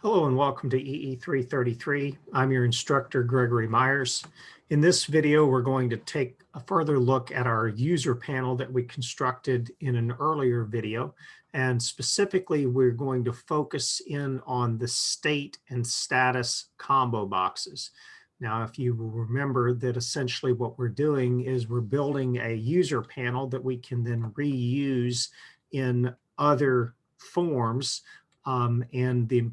Hello and welcome to EE333. I'm your instructor, Gregory Myers. In this video, we're going to take a further look at our user panel that we constructed in an earlier video. And specifically, we're going to focus in on the state and status combo boxes. Now, if you will remember that essentially what we're doing is we're building a user panel that we can then reuse in other forms. And the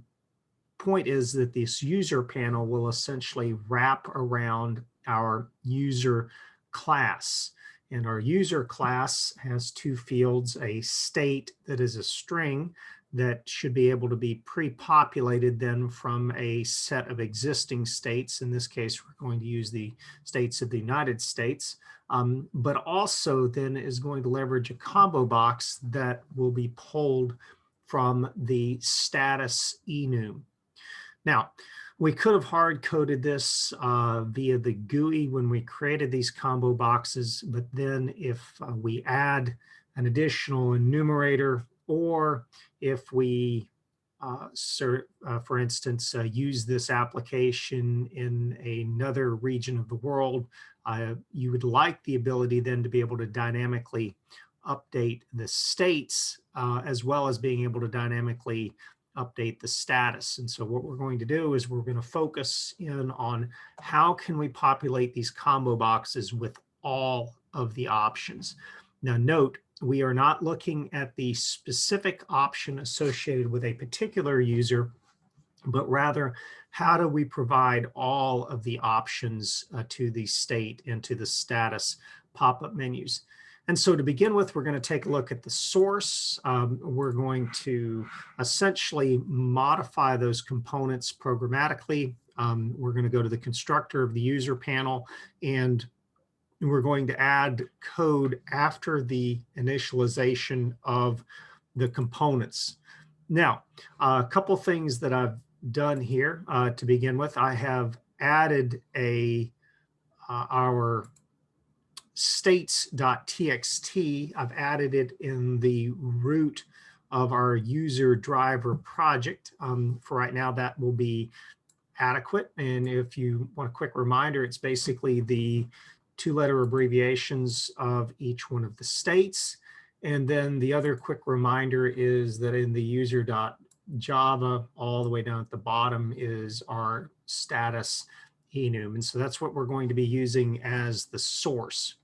point is that this user panel will essentially wrap around our user class. And our user class has two fields, a state that is a string that should be able to be pre-populated then from a set of existing states. In this case, we're going to use the states of the United States, but also then is going to leverage a combo box that will be pulled from the status enum. Now, we could have hard-coded this via the GUI when we created these combo boxes, but then if we add an additional enumerator, or if we, for instance, use this application in another region of the world, you would like the ability then to be able to dynamically update the states as well as being able to dynamically update the status. And so what we're going to do is we're going to focus in on how can we populate these combo boxes with all of the options. Now note, we are not looking at the specific option associated with a particular user, but rather how do we provide all of the options to the state and to the status pop-up menus. And so to begin with, we're going to take a look at the source. We're going to essentially modify those components programmatically. We're going to go to the constructor of the user panel, and we're going to add code after the initialization of the components. Now, a couple things that I've done here to begin with. I have added our states.txt. I've added it in the root of our user driver project. For right now, that will be adequate. And if you want a quick reminder, it's basically the two-letter abbreviations of each one of the states. And then the other quick reminder is that in the user.java, all the way down at the bottom is our status enum. And so that's what we're going to be using as the source.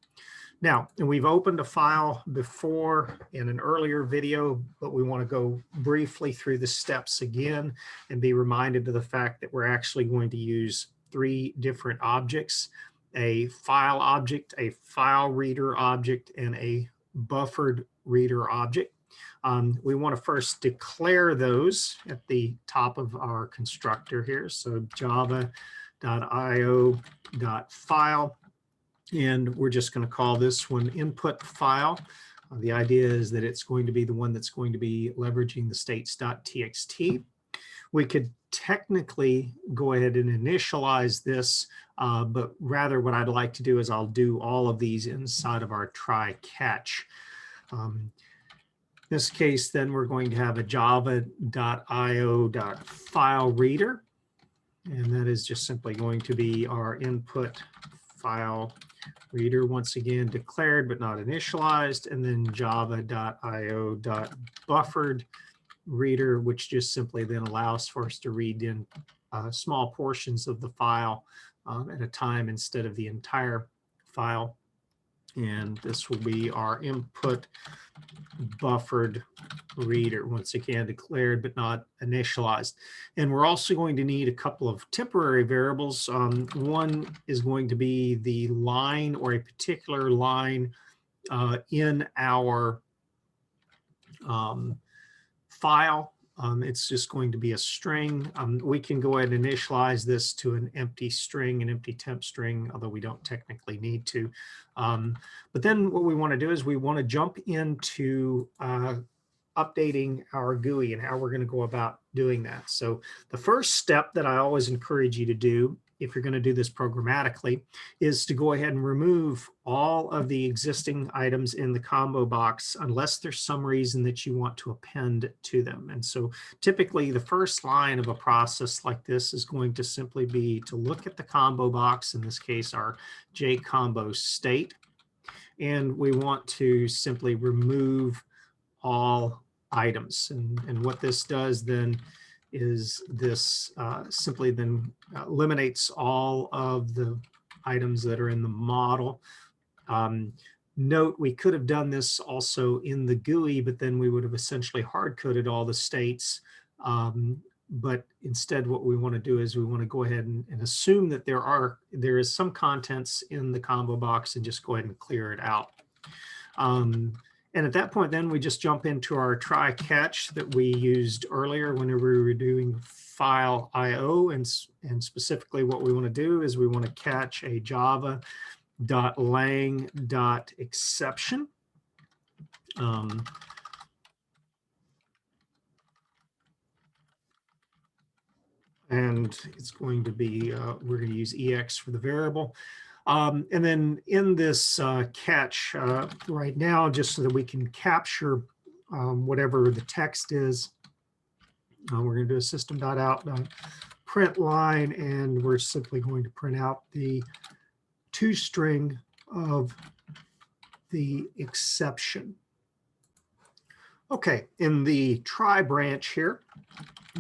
Now, we've opened a file before in an earlier video, but we want to go briefly through the steps again and be reminded of the fact that we're actually going to use three different objects: a file object, a file reader object, and a buffered reader object. We want to first declare those at the top of our constructor here. So java.io.file. And we're just going to call this one input file. The idea is that it's going to be the one that's going to be leveraging the states.txt. We could technically go ahead and initialize this, but rather what I'd like to do is I'll do all of these inside of our try catch. In this case, then we're going to have a java.io.file reader, and that is just simply going to be our input file reader, once again declared but not initialized, and then java.io.buffered reader, which just simply then allows for us to read in small portions of the file at a time instead of the entire file. And this will be our input buffered reader, once again declared but not initialized. And we're also going to need a couple of temporary variables. One is going to be the line or a particular line in our file. It's just going to be a string. We can go ahead and initialize this to an empty string, an empty temp string, although we don't technically need to. But then what we want to do is we want to jump into updating our GUI and how we're going to go about doing that. So the first step that I always encourage you to do if you're going to do this programmatically, is to go ahead and remove all of the existing items in the combo box unless there's some reason that you want to append to them. And so typically the first line of a process like this is going to simply be to look at the combo box, in this case our JCombo state, and we want to simply remove all items. And what this does then is this simply then eliminates all of the items that are in the model. Note, we could have done this also in the GUI, but then we would have essentially hard-coded all the states. But instead what we want to do is we want to go ahead and assume that there is some contents in the combo box and just go ahead and clear it out. And at that point, then we just jump into our try catch that we used earlier whenever we were doing file IO. And specifically what we want to do is we want to catch a java.lang.exception. And it's going to be, we're going to use EX for the variable. And then in this catch right now, just so that we can capture whatever the text is, we're going to do a system.out.println, and we're simply going to print out the toString of the exception. Okay, in the try branch here,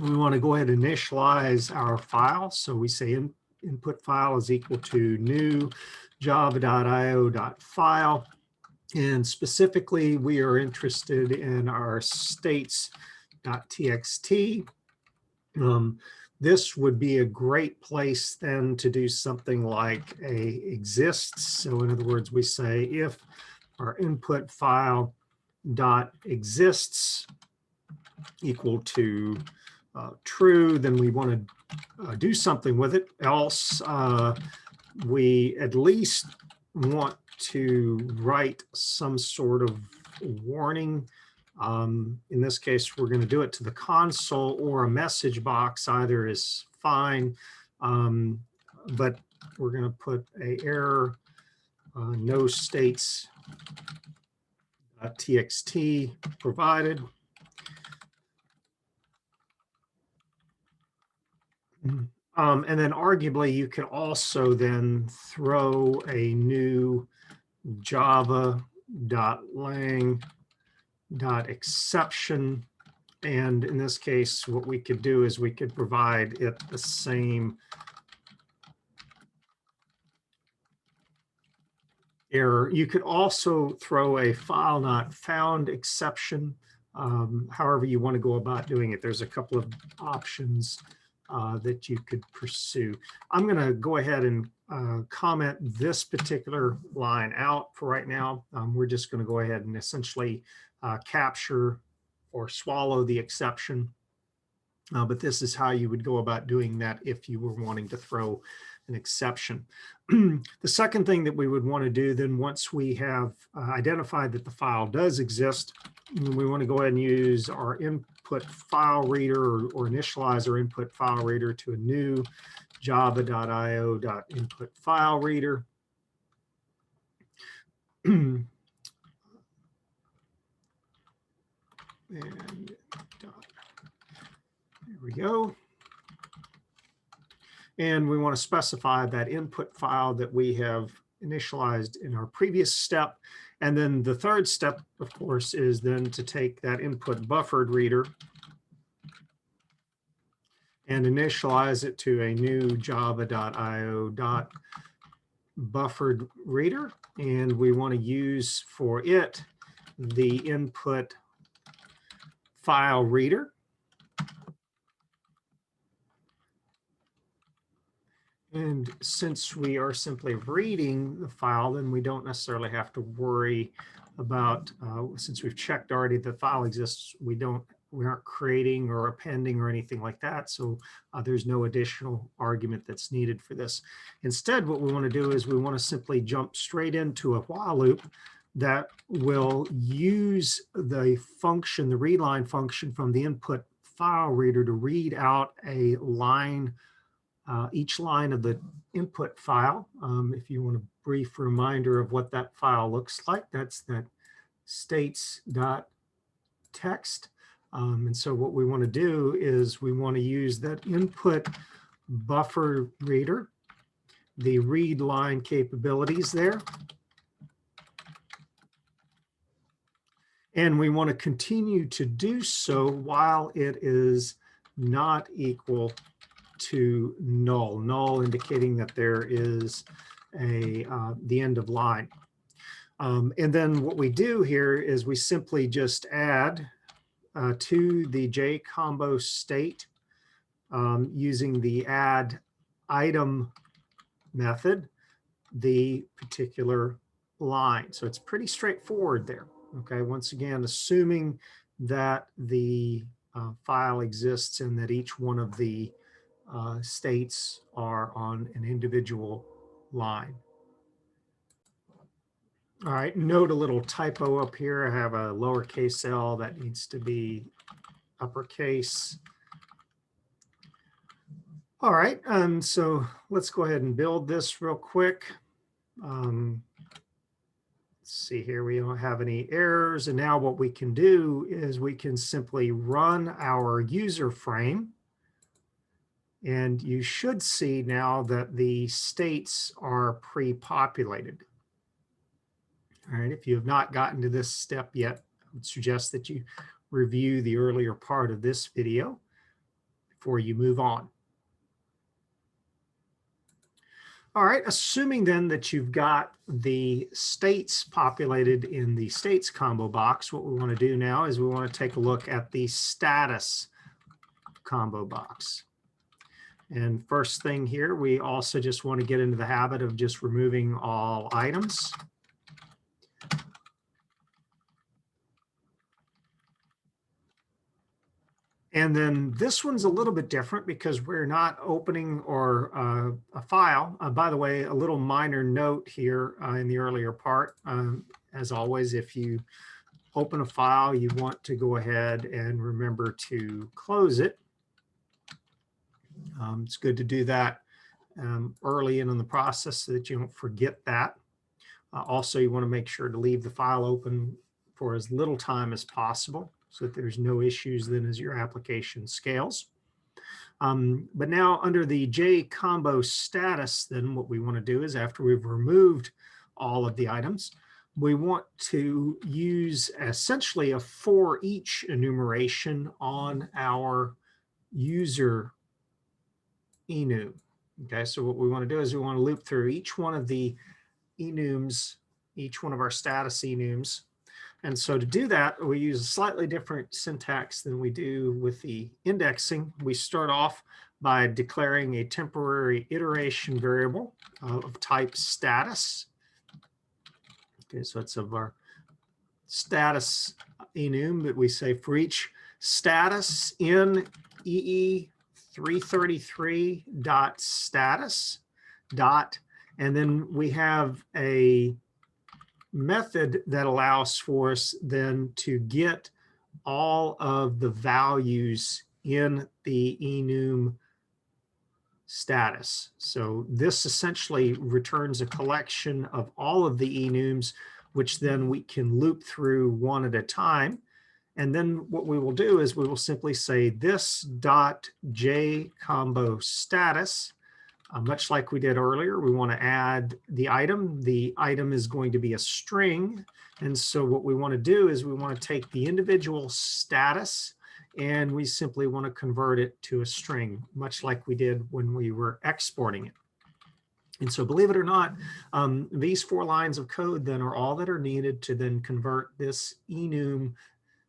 we want to go ahead and initialize our file. So we say input file is equal to new java.io.file. And specifically, we are interested in our states.txt. This would be a great place then to do something like a exists. So in other words, we say if our input file dot exists equal to true, then we want to do something with it. Else, we at least want to write some sort of warning. In this case, we're going to do it to the console or a message box. Either is fine, but we're going to put a error, no states txt provided. And then arguably you can also then throw a new java.lang.exception. And in this case, what we could do is we could provide it the same error. You could also throw a file not found exception, however you want to go about doing it. There's a couple of options that you could pursue. I'm going to go ahead and comment this particular line out for right now. We're just going to go ahead and essentially capture or swallow the exception. But this is how you would go about doing that if you were wanting to throw an exception. The second thing that we would want to do then, once we have identified that the file does exist, we want to go ahead and use our input file reader or initialize our input file reader to a new java.io.input file reader. And there we go. And we want to specify that input file that we have initialized in our previous step. And then the third step, of course, is then to take that input buffered reader and initialize it to a new java.io.buffered reader. And we want to use for it the input file reader. And since we are simply reading the file, then we don't necessarily have to worry about, since we've checked already the file exists, we aren't creating or appending or anything like that. So there's no additional argument that's needed for this. Instead, what we want to do is we want to simply jump straight into a while loop that will use the function, the readline function from the input file reader to read out a line each line of the input file. If you want a brief reminder of what that file looks like, that's that states.txt. And so what we want to do is we want to use that input buffer reader, the read line capabilities there. And we want to continue to do so while it is not equal to null, null indicating that there is the end of line. And then what we do here is we simply just add to the JCombo state using the add item method, the particular line. So it's pretty straightforward there. Okay, once again, assuming that the file exists and that each one of the states are on an individual line. All right, note a little typo up here. I have a lowercase l that needs to be uppercase. All right, so let's go ahead and build this real quick. Let's see here, we don't have any errors. And now what we can do is we can simply run our user frame. And you should see now that the states are pre-populated. All right, if you have not gotten to this step yet, I would suggest that you review the earlier part of this video before you move on. All right, assuming then that you've got the states populated in the states combo box, what we want to do now is we want to take a look at the status combo box. And first thing here, we also just want to get into the habit of just removing all items. And then this one's a little bit different because we're not opening or a file. By the way, a little minor note here in the earlier part. As always, if you open a file, you want to go ahead and remember to close it. It's good to do that early in the process so that you don't forget that. Also, you want to make sure to leave the file open for as little time as possible, so that there's no issues then as your application scales. But now under the JCombo status, then what we want to do is after we've removed all of the items, we want to use essentially a for each enumeration on our user enum. Okay, so what we want to do is we want to loop through each one of the enums, each one of our status enums. And so to do that, we use a slightly different syntax than we do with the indexing. We start off by declaring a temporary iteration variable of type status. Okay, so it's of our status enum, but we say for each status in EE333.status dot, and then we have a method that allows for us then to get all of the values in the enum status. So this essentially returns a collection of all of the enums, which then we can loop through one at a time. And then what we will do is we will simply say this dot JCombo status. Much like we did earlier, we want to add the item. The item is going to be a string. And so what we want to do is we want to take the individual status and we simply want to convert it to a string, much like we did when we were exporting it. And so believe it or not, these 4 lines of code then are all that are needed to then convert this enum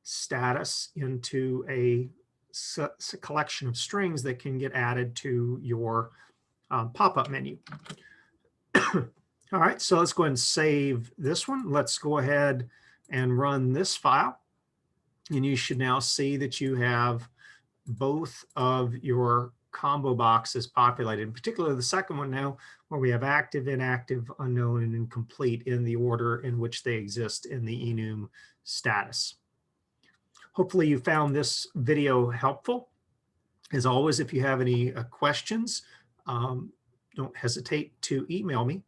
status into a collection of strings that can get added to your pop-up menu. All right, so let's go ahead and save this one. Let's go ahead and run this file. And you should now see that you have both of your combo boxes populated, in particular the second one now, where we have active, inactive, unknown, and incomplete in the order in which they exist in the enum status. Hopefully you found this video helpful. As always, if you have any questions, don't hesitate to email me